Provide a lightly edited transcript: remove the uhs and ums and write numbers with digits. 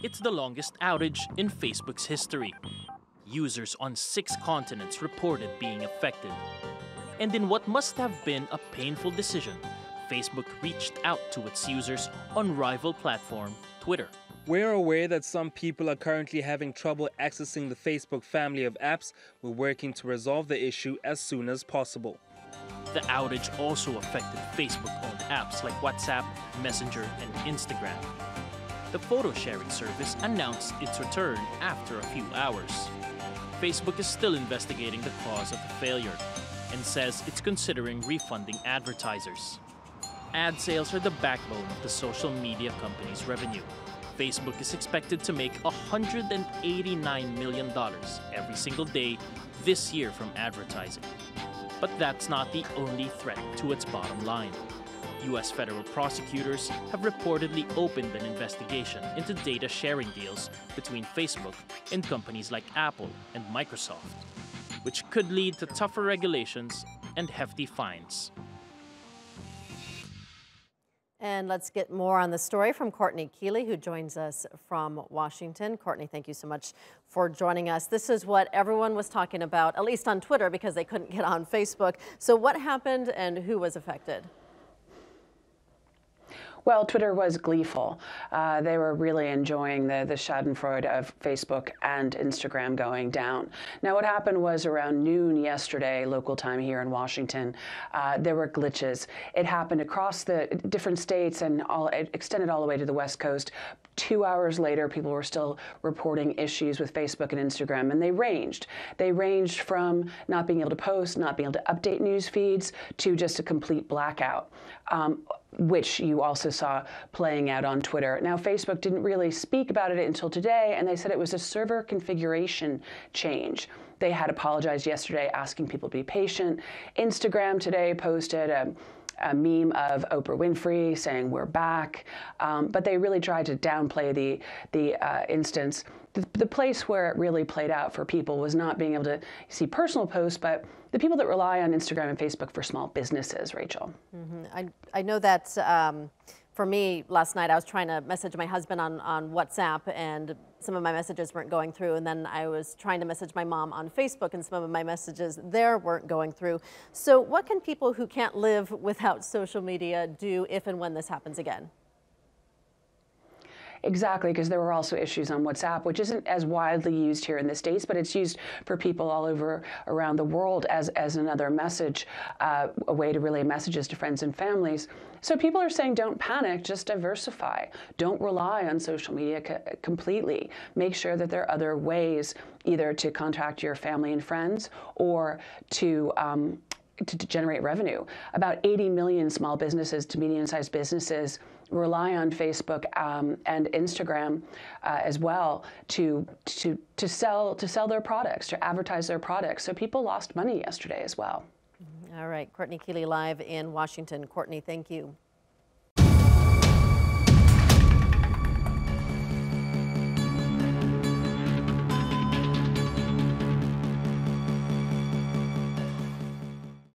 It's the longest outage in Facebook's history. Users on 6 continents reported being affected. And in what must have been a painful decision, Facebook reached out to its users on rival platform Twitter. We're aware that some people are currently having trouble accessing the Facebook family of apps. We're working to resolve the issue as soon as possible. The outage also affected Facebook-owned apps like WhatsApp, Messenger, and Instagram. The photo-sharing service announced its return after a few hours. Facebook is still investigating the cause of the failure and says it's considering refunding advertisers. Ad sales are the backbone of the social media company's revenue. Facebook is expected to make $189 million every single day this year from advertising. But that's not the only threat to its bottom line. U.S. federal prosecutors have reportedly opened an investigation into data sharing deals between Facebook and companies like Apple and Microsoft, which could lead to tougher regulations and hefty fines. And let's get more on the story from Courtney Keeley, who joins us from Washington. Courtney, thank you so much for joining us. This is what everyone was talking about, at least on Twitter, because they couldn't get on Facebook. So what happened and who was affected? Well, Twitter was gleeful. They were really enjoying the schadenfreude of Facebook and Instagram going down. Now, what happened was around noon yesterday, local time here in Washington, there were glitches. It happened across the different states and it extended all the way to the West Coast. 2 hours later, people were still reporting issues with Facebook and Instagram, and they ranged. They ranged from not being able to post, not being able to update news feeds, to just a complete blackout. Which you also saw playing out on Twitter. Now, Facebook didn't really speak about it until today, and they said it was a server configuration change. They had apologized yesterday, asking people to be patient. Instagram today posted a meme of Oprah Winfrey saying, "We're back," but they really tried to downplay the instance. The place where it really played out for people was not being able to see personal posts, but the people that rely on Instagram and Facebook for small businesses, Rachel. Mm-hmm. I know that for me, last night I was trying to message my husband on WhatsApp, and some of my messages weren't going through. And then I was trying to message my mom on Facebook, and some of my messages there weren't going through. So what can people who can't live without social media do if and when this happens again? Exactly, because there were also issues on WhatsApp, which isn't as widely used here in the States, but it's used for people all over around the world as another message, a way to relay messages to friends and families. So people are saying, don't panic, just diversify. Don't rely on social media completely. Make sure that there are other ways either to contact your family and friends or to generate revenue. About 80 million small businesses to medium-sized businesses rely on Facebook and Instagram as well to sell their products, to advertise their products. So people lost money yesterday as well. All right, Courtney Keeley live in Washington. Courtney, thank you.